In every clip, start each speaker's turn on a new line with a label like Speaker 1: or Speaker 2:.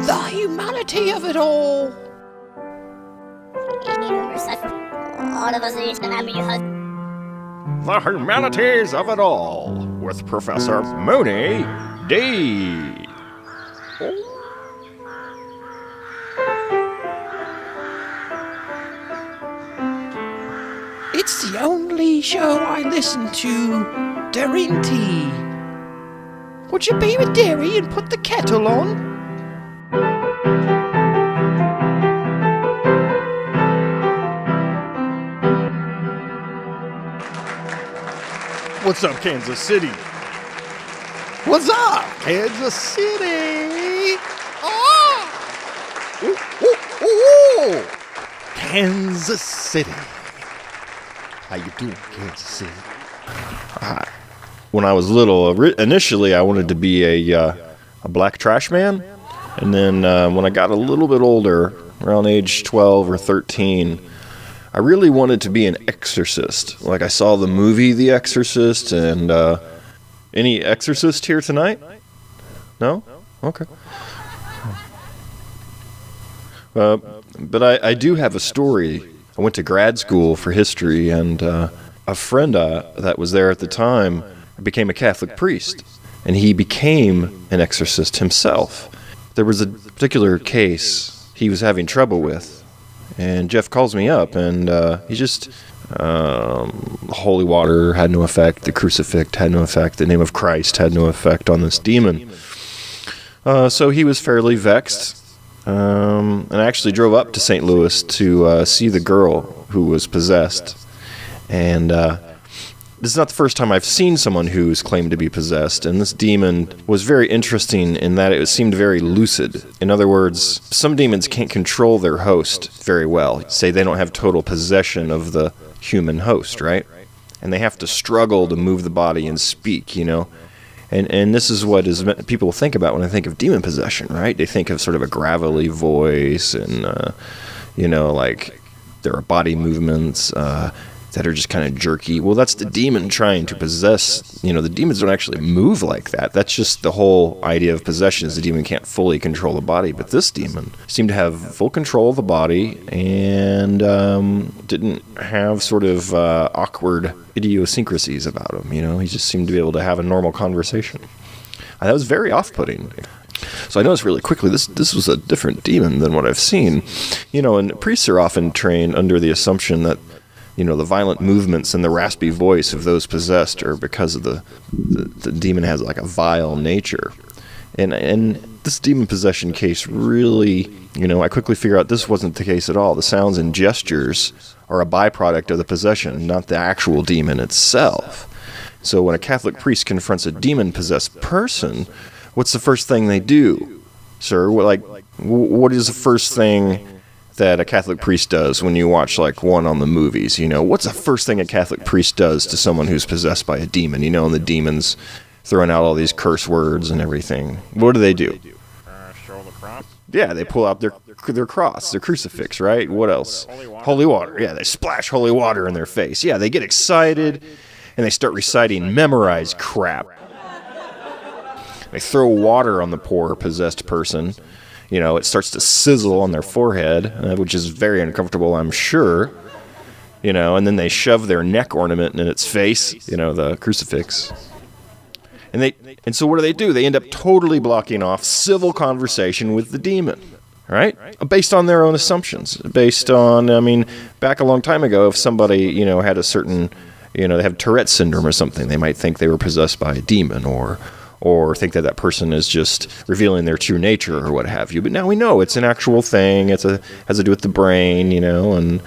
Speaker 1: The humanity of it all.
Speaker 2: The humanities of it all, with Professor Moonie D.
Speaker 1: It's the only show I listen to, Dilettante. Would you be with Derry and put the kettle on?
Speaker 2: What's up, Kansas City?
Speaker 1: What's up, Kansas City? Oh! Ooh, ooh, ooh, ooh. Kansas City. How you doing, Kansas City?
Speaker 2: When I was little, initially I wanted to be a black trash man. And then when I got a little bit older, around age 12 or 13, I really wanted to be an exorcist. Like, I saw the movie The Exorcist, and any exorcist here tonight? No? Okay. But I do have a story. I went to grad school for history, and a friend that was there at the time became a Catholic priest, and he became an exorcist himself. There was a particular case he was having trouble with, and Jeff calls me up, and he just, holy water had no effect, the crucifix had no effect, the name of Christ had no effect on this demon. So he was fairly vexed, and I actually drove up to St. Louis to see the girl who was possessed. And this is not the first time I've seen someone who's claimed to be possessed, and this demon was very interesting in that it seemed very lucid. In other words, some demons can't control their host very well. Say they don't have total possession of the human host, right? And they have to struggle to move the body and speak, you know? And this is what people think about when they think of demon possession, right? They think of sort of a gravelly voice and, you know, like there are body movements, that are just kind of jerky. Well, that's the demon trying to possess. You know, the demons don't actually move like that. That's just the whole idea of possession, is the demon can't fully control the body. But this demon seemed to have full control of the body and didn't have sort of awkward idiosyncrasies about him. You know, he just seemed to be able to have a normal conversation. And that was very off-putting. So I noticed really quickly this was a different demon than what I've seen. You know, and priests are often trained under the assumption that, you know, the violent movements and the raspy voice of those possessed are because of the demon has like a vile nature. And this demon possession case really, you know, I quickly figure out this wasn't the case at all. The sounds and gestures are a byproduct of the possession, not the actual demon itself. So when a Catholic priest confronts a demon-possessed person, what's the first thing they do, sir? What is the first thing that a Catholic priest does when you watch like one on the movies? You know, what's the first thing a Catholic priest does to someone who's possessed by a demon? You know, and the demon's throwing out all these curse words and everything. What do?
Speaker 3: Show the cross.
Speaker 2: Yeah, they pull out their cross, their crucifix, right? What else? Holy water. Yeah, they splash holy water in their face. Yeah, they get excited and they start reciting memorized crap. They throw water on the poor possessed person. You know, it starts to sizzle on their forehead, which is very uncomfortable, I'm sure. You know, and then they shove their neck ornament in its face, you know, the crucifix. And so what do? They end up totally blocking off civil conversation with the demon, right? Based on their own assumptions. Based on, I mean, back a long time ago, if somebody, you know, had a certain, you know, they have Tourette's syndrome or something, they might think they were possessed by a demon, or think that person is just revealing their true nature or what have you. But now we know it's an actual thing. Has to do with the brain, you know, and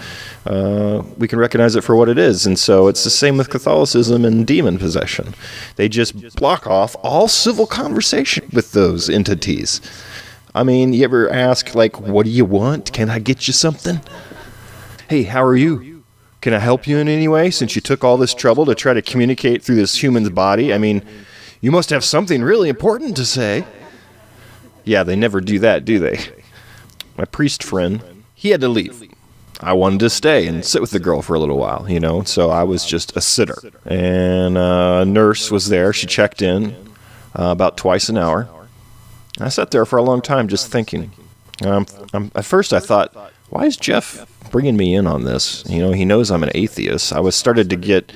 Speaker 2: we can recognize it for what it is. And so it's the same with Catholicism and demon possession. They just block off all civil conversation with those entities. I mean, you ever ask, like, what do you want? Can I get you something? Hey, how are you? Can I help you in any way since you took all this trouble to try to communicate through this human's body? I mean, you must have something really important to say. Yeah, they never do that, do they? My priest friend, he had to leave. I wanted to stay and sit with the girl for a little while, you know, so I was just a sitter. And a nurse was there. She checked in about twice an hour. I sat there for a long time just thinking. At first I thought, why is Jeff bringing me in on this? You know, he knows I'm an atheist. I was started to get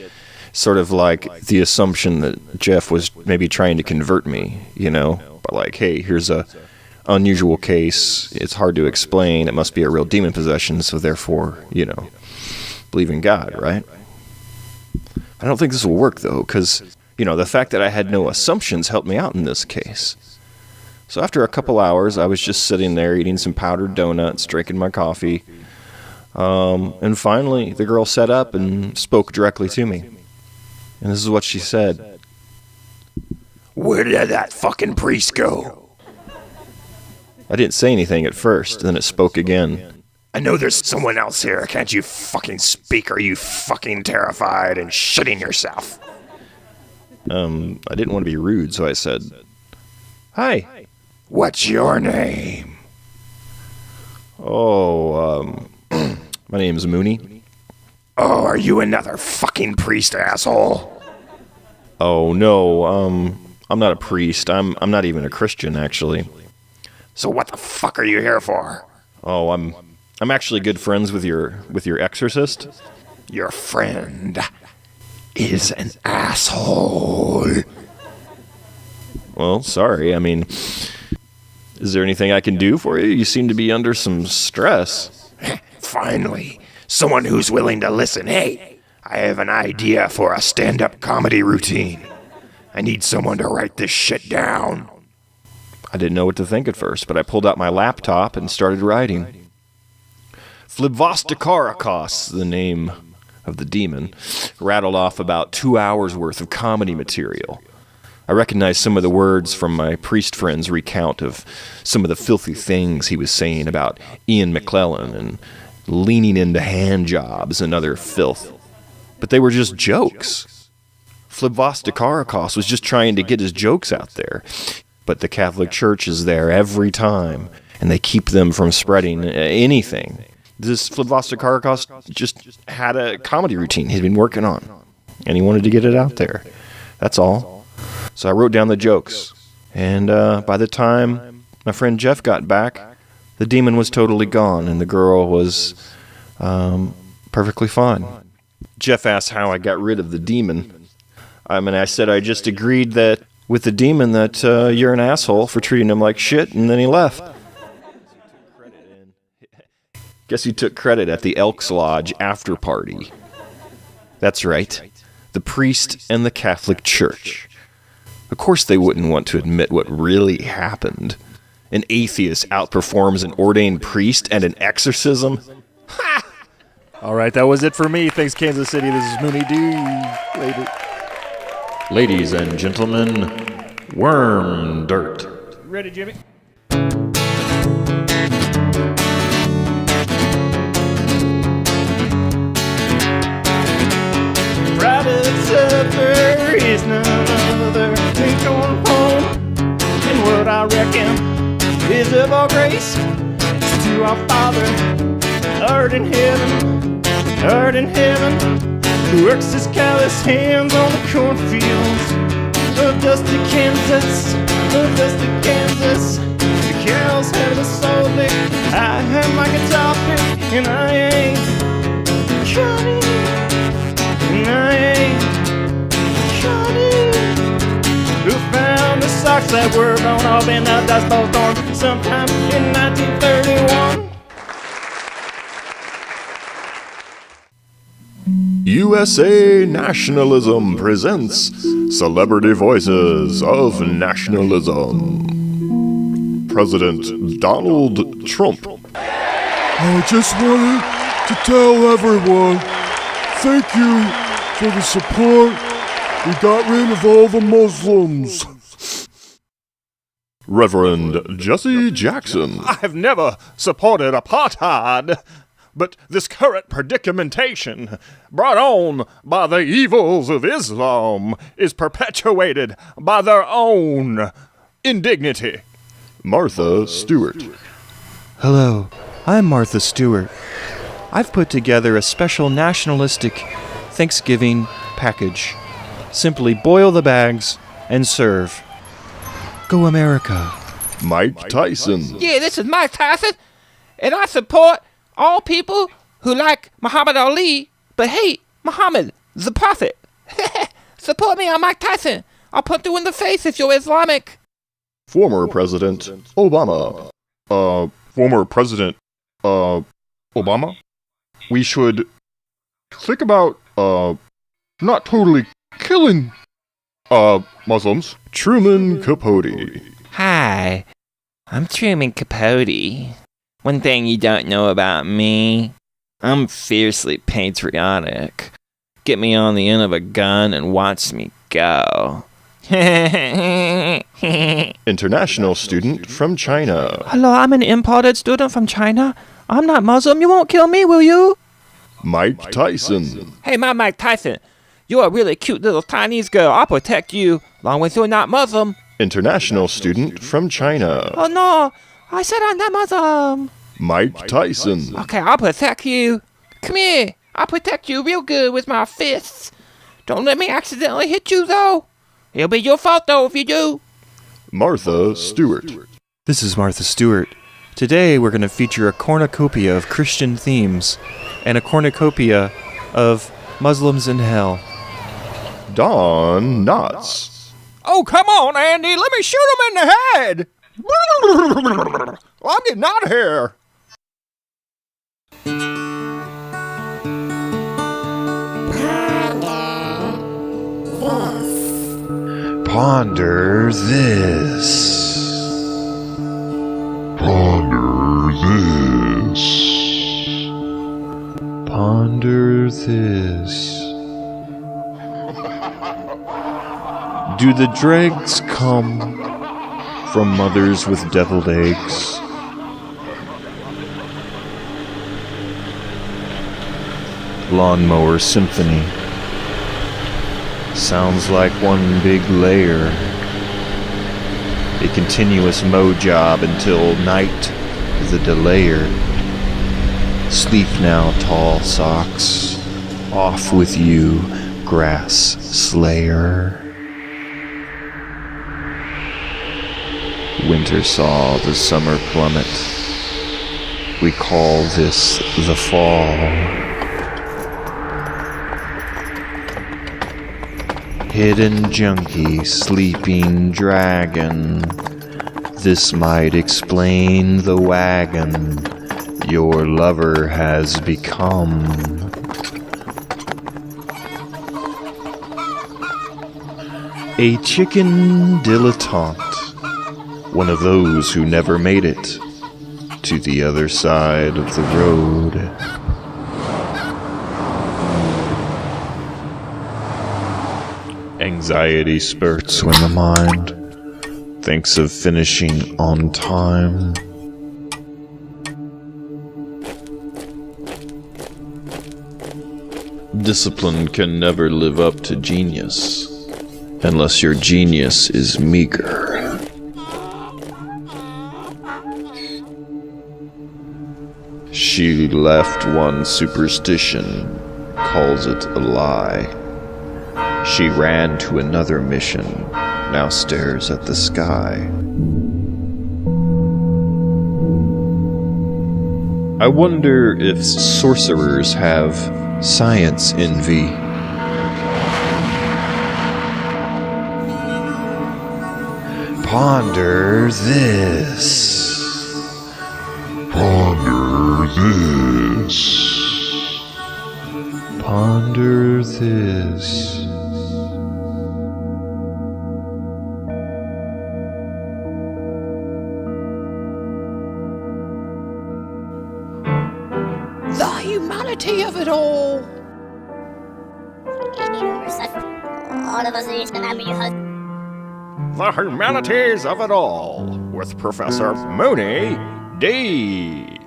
Speaker 2: sort of like the assumption that Jeff was maybe trying to convert me, you know, but like, hey, here's a unusual case. It's hard to explain. It must be a real demon possession, so therefore, you know, believe in God, right? I don't think this will work, though, because, you know, the fact that I had no assumptions helped me out in this case. So after a couple hours, I was just sitting there eating some powdered donuts, drinking my coffee, and finally the girl sat up and spoke directly to me. And this is what she said.
Speaker 1: Where did that fucking priest go?
Speaker 2: I didn't say anything at first, then it spoke again.
Speaker 1: I know there's someone else here. Can't you fucking speak? Are you fucking terrified and shitting yourself?
Speaker 2: I didn't want to be rude, so I said, hi.
Speaker 1: What's your name?
Speaker 2: Oh, my name's Moonie.
Speaker 1: Oh, are you another fucking priest, asshole?
Speaker 2: Oh, no, I'm not a priest. I'm not even a Christian, actually.
Speaker 1: So what the fuck are you here for?
Speaker 2: Oh, I'm actually good friends with your exorcist.
Speaker 1: Your friend is an asshole.
Speaker 2: Well, sorry. I mean, is there anything I can do for you? You seem to be under some stress.
Speaker 1: Finally, someone who's willing to listen. Hey, I have an idea for a stand-up comedy routine. I need someone to write this shit down.
Speaker 2: I didn't know what to think at first, but I pulled out my laptop and started writing. Flibvostakarikos, the name of the demon, rattled off about 2 hours worth of comedy material. I recognized some of the words from my priest friend's recount of some of the filthy things he was saying about Ian McClellan and leaning into hand jobs and other filth. But they were just jokes. Flibvostakarikos was just trying to get his jokes out there. But the Catholic Church is there every time, and they keep them from spreading anything. This Flibvostakarikos just had a comedy routine he'd been working on, and he wanted to get it out there. That's all. So I wrote down the jokes, and by the time my friend Jeff got back, the demon was totally gone, and the girl was perfectly fine. Jeff asked how I got rid of the demon. I said I just agreed that with the demon that you're an asshole for treating him like shit, and then he left. Guess he took credit at the Elks Lodge after party. That's right, the priest and the Catholic Church. Of course they wouldn't want to admit what really happened. An atheist outperforms an ordained priest and an exorcism? Ha!
Speaker 3: All right, that was it for me. Thanks, Kansas City. This is Moonie D. Later.
Speaker 2: Ladies and gentlemen, worm dirt.
Speaker 3: Ready, Jimmy?
Speaker 1: Private supper is none other than Cornpone. And what I reckon is of all grace to our Father, art in heaven, who works his callous hands on the cornfields of dusty Kansas, The cows have the soul lick, I have my guitar pick, and I ain't Johnny, and I ain't Johnny, who found the socks that were blown off in a dust bowl storm sometime in 1931.
Speaker 2: USA Nationalism presents Celebrity Voices of Nationalism. President Donald Trump.
Speaker 4: I just wanted to tell everyone, thank you for the support. We got rid of all the Muslims.
Speaker 2: Reverend Jessie Jackson.
Speaker 3: I've never supported apartheid, but this current predicamentation, brought on by the evils of Islam, is perpetuated by their own indignity.
Speaker 2: Martha Stewart.
Speaker 5: Hello, I'm Martha Stewart. I've put together a special nationalistic Thanksgiving package. Simply boil the bags and serve. Go America.
Speaker 2: Mike Tyson.
Speaker 6: Yeah, this is Mike Tyson, and I support all people who like Muhammad Ali but hate Muhammad, the Prophet. Support me, I'm Mike Tyson. I'll punch you in the face if you're Islamic.
Speaker 2: Former President Obama.
Speaker 3: Former President, Obama? We should think about, not totally killing, Muslims.
Speaker 2: Truman Capote.
Speaker 6: Hi, I'm Truman Capote. One thing you don't know about me, I'm fiercely patriotic. Get me on the end of a gun and watch me go.
Speaker 2: International student from China.
Speaker 5: Hello, I'm an imported student from China. I'm not Muslim. You won't kill me, will you?
Speaker 2: Mike Tyson.
Speaker 6: Hey, Mike Tyson, you're a really cute little Chinese girl. I'll protect you, long as you're not Muslim.
Speaker 2: International student from China.
Speaker 5: Oh no, I said I'm not Muslim.
Speaker 2: Mike Tyson.
Speaker 6: Okay, I'll protect you. Come here, I'll protect you real good with my fists. Don't let me accidentally hit you, though. It'll be your fault, though, if you do.
Speaker 2: Martha Stewart.
Speaker 5: This is Martha Stewart. Today we're going to feature a cornucopia of Christian themes and a cornucopia of Muslims in hell.
Speaker 2: Don Knotts.
Speaker 3: Oh, come on, Andy, let me shoot him in the head! I'm getting out of here!
Speaker 2: Ponder this. Ponder this. Ponder this. Do the dregs come from mothers with deviled eggs? Lawnmower Symphony. Sounds like one big layer. A continuous mow job until night, the delayer. Sleep now, tall socks. Off with you, grass slayer. Winter saw the summer plummet. We call this the fall. Hidden junkie, sleeping dragon. This might explain the wagon your lover has become. A chicken dilettante. One of those who never made it to the other side of the road. Anxiety spurts when the mind thinks of finishing on time. Discipline can never live up to genius, unless your genius is meager. She left one superstition, calls it a lie. She ran to another mission, now stares at the sky. I wonder if sorcerers have science envy. Ponder this. Ponder this. Ponder this.
Speaker 6: The humanity of it all.
Speaker 3: The Humanities of it all, with Professor Moonie D.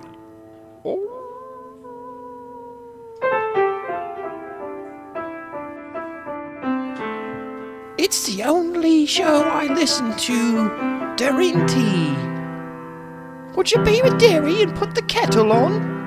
Speaker 6: It's the only show I listen to, Dilettante. Would you be with Derry and put the kettle on?